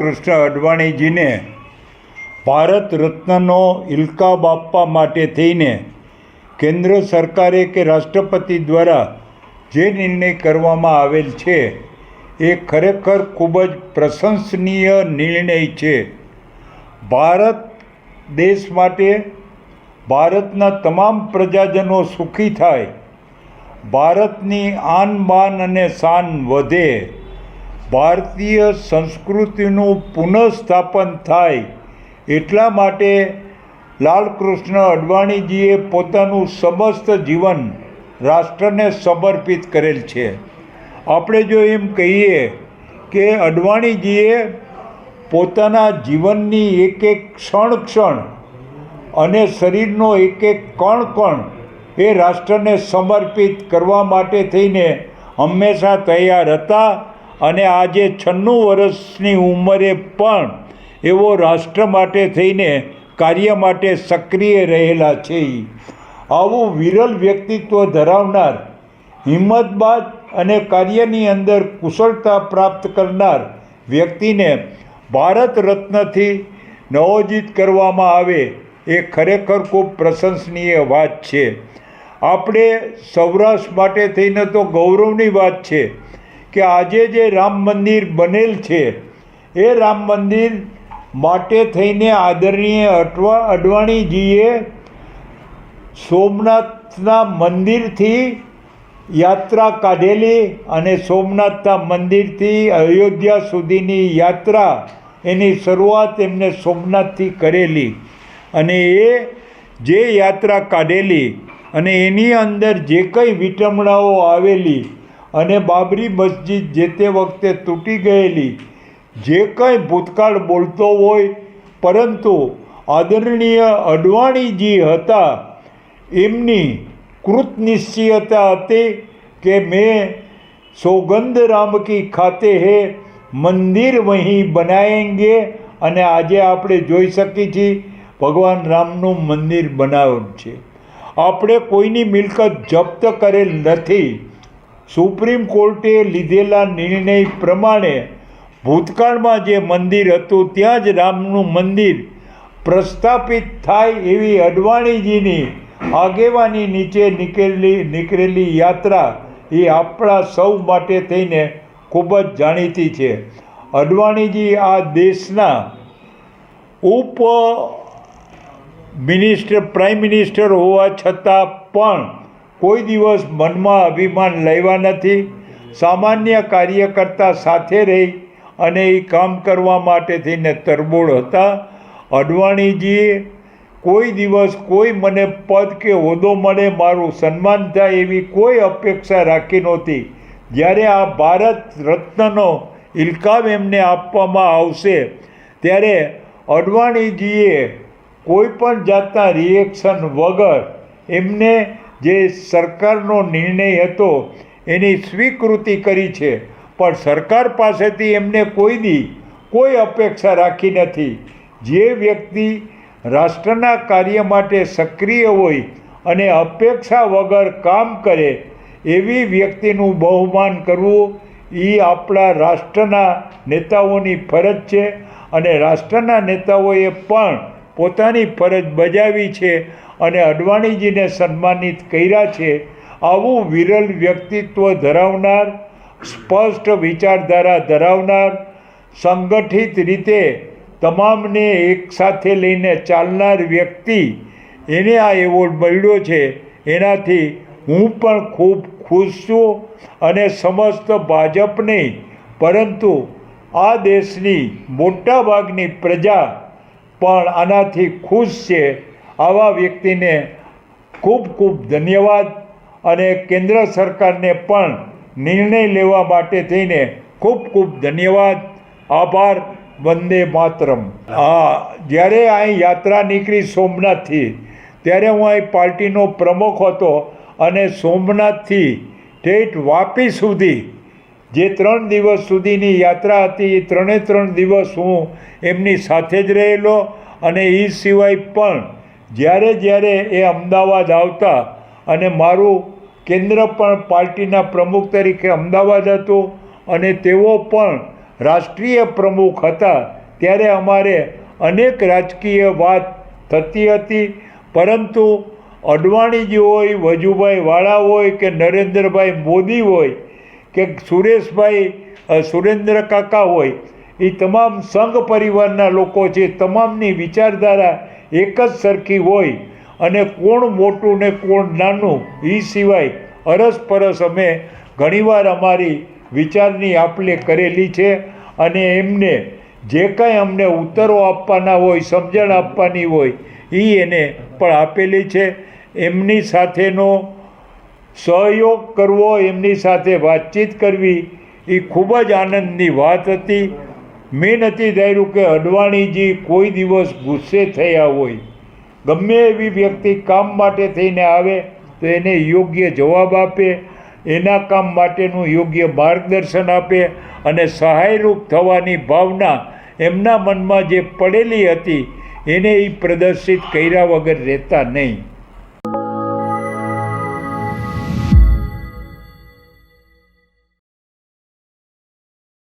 લાલકૃષ્ણ અડવાણીજીને ભારત રત્નનો ઇલકાબ આપવા માટે થઈને કેન્દ્ર સરકારે કે રાષ્ટ્રપતિ દ્વારા જે નિર્ણય કરવામાં આવેલ છે એ ખરેખર ખૂબ જ પ્રશંસનીય નિર્ણય છે. ભારત દેશ માટે, ભારતના તમામ પ્રજાજનો સુખી થાય, ભારતની આન બાન અને શાન વધે, ભારતીય સંસ્કૃતિનું પુનઃસ્થાપન થાય, એટલા માટે લાલકૃષ્ણ અડવાણીજીએ પોતાનું સમસ્ત જીવન રાષ્ટ્રને સમર્પિત કરેલ છે. આપણે જો એમ કહીએ કે અડવાણીજીએ પોતાના જીવનની એક એક ક્ષણ અને શરીરનો એક એક કણ એ રાષ્ટ્રને સમર્પિત કરવા માટે થઈને હંમેશા તૈયાર હતા અને આજે 96 વર્ષની ઉંમરે પણ એવો રાષ્ટ્ર માટે થઈને કાર્ય માટે સક્રિય રહેલા છે. આવું વિરલ વ્યક્તિત્વ ધરાવનાર, હિંમતબાજ અને કાર્યની અંદર કુશળતા પ્રાપ્ત કરનાર વ્યક્તિને ભારત રત્નથી નવોજિત કરવામાં આવે એ ખરેખર ખૂબ પ્રશંસનીય વાત છે. આપણે સૌરાષ્ટ્ર માટે થઈને તો ગૌરવની વાત છે કે આજે જે રામ મંદિર બનેલ છે એ રામ મંદિર માટે થઈને આદરણીય અડવાણીજીએ સોમનાથના મંદિરથી યાત્રા કાઢેલી અને સોમનાથના મંદિરથી અયોધ્યા સુધીની યાત્રા, એની શરૂઆત એમને સોમનાથથી કરેલી અને એ જે યાત્રા કાઢેલી અને એની અંદર જે કંઈ વિટંબણાઓ આવેલી અને બાબરી મસ્જિદ જે તે વખતે તૂટી ગયેલી, જે કંઈ ભૂતકાળ બોલતો હોય, પરંતુ આદરણીય અડવાણીજી હતા એમની કૃતનિશ્ચયતા હતી કે મેં સોગંદ રામ કી ખાતે હે મંદિર વહીં બનાએંગે, અને આજે આપણે જોઈ શકીએ છીએ ભગવાન રામનું મંદિર બનાવ્યું છે. આપણે કોઈની મિલકત જપ્ત કરેલ નથી. સુપ્રીમ કોર્ટે લીધેલા નિર્ણય પ્રમાણે ભૂતકાળમાં જે મંદિર હતું ત્યાં જ રામનું મંદિર પ્રસ્થાપિત થાય એવી અડવાણીજીની આગેવાની નીચે નીકળેલી યાત્રા એ આપણા સૌ માટે થઈને ખૂબ જ જાણીતી છે. અડવાણીજી આ દેશના પ્રાઇમ મિનિસ્ટર હોવા છતાં પણ કોઈ દિવસ મનમાં અભિમાન લેવા નથી. સામાન્ય કાર્યકર્તા સાથે રહી અને એ કામ કરવા માટે થઈને તરબોળ હતા. અડવાણીજીએ કોઈ દિવસ કોઈ મને પદ કે હોદ્દો મળે, મારું સન્માન થાય એવી કોઈ અપેક્ષા રાખી નહોતી. જ્યારે આ ભારત રત્નનો ઇલકાબ એમને આપવામાં આવશે ત્યારે અડવાણીજીએ કોઈ પણ જાતના રિએક્શન વગર એમને જે સરકારનો નિર્ણય હતો એની સ્વીકૃતિ કરી છે. પણ સરકાર પાસેથી એમને કોઈ અપેક્ષા રાખી નથી. જે વ્યક્તિ રાષ્ટ્રના કાર્ય માટે સક્રિય હોય અને અપેક્ષા વગર કામ કરે એવી વ્યક્તિનું બહુમાન કરવું એ આપણા રાષ્ટ્રના નેતાઓની ફરજ છે અને રાષ્ટ્રના નેતાઓએ પણ પોતાની ફરજ બજાવી છે અને અડવાણીજીને સન્માનિત કર્યા છે. આવું વિરલ વ્યક્તિત્વ ધરાવનાર, સ્પષ્ટ વિચારધારા ધરાવનાર, સંગઠિત રીતે તમામને એકસાથે લઈને ચાલનાર વ્યક્તિ એને આ એવોર્ડ મળ્યો છે. એનાથી હું પણ ખૂબ ખુશ છું અને સમસ્ત ભાજપ નહીં પરંતુ આ દેશની મોટાભાગની પ્રજા પણ આનાથી ખુશ છે. આવા વ્યક્તિને ખૂબ ખૂબ ધન્યવાદ અને કેન્દ્ર સરકારને પણ નિર્ણય લેવા માટે થઈને ખૂબ ખૂબ ધન્યવાદ, આભાર. વંદે માતરમ. જ્યારે અહીં યાત્રા નીકળી સોમનાથથી ત્યારે હું અહીં પાર્ટીનો પ્રમુખ હતો અને સોમનાથથી ઠેઠ વાપી સુધી જે 3 દિવસ સુધીની યાત્રા હતી એ 3 દિવસ હું એમની સાથે જ રહેલો અને એ સિવાય પણ જ્યારે એ અમદાવાદ આવતા અને મારું કેન્દ્ર પણ પાર્ટીના પ્રમુખ તરીકે અમદાવાદ હતું અને તેઓ પણ રાષ્ટ્રીય પ્રમુખ હતા ત્યારે અમારે અનેક રાજકીય વાત થતી હતી, પરંતુ અડવાણીજી હોય, વજુભાઈ વાળા હોય કે નરેન્દ્રભાઈ મોદી હોય કે સુરેન્દ્ર કાકા હોય, એ તમામ સંઘ પરિવારના લોકો છે, તમામની વિચારધારા એક જ સરખી હોય અને કોણ મોટું ને કોણ નાનું એ સિવાય અરસપરસ અમે ઘણીવાર અમારી વિચારની આપ-લે કરેલી છે અને એમને જે કાંઈ અમને ઉત્તરો આપવાના હોય, સમજણ આપવાની હોય એ એને પણ આપેલી છે. એમની સાથેનો સહયોગ કરવો, એમની સાથે વાતચીત કરવી એ ખૂબ જ આનંદની વાત હતી. મેં નથી ધાર્યું કે અડવાણીજી કોઈ દિવસ ગુસ્સે થયા હોય. ગમે એવી વ્યક્તિ કામ માટે થઈને આવે તો એને યોગ્ય જવાબ આપે, એના કામ માટેનું યોગ્ય માર્ગદર્શન આપે અને સહાયરૂપ થવાની ભાવના એમના મનમાં જે પડેલી હતી એને એ પ્રદર્શિત કર્યા વગર રહેતા નહીં.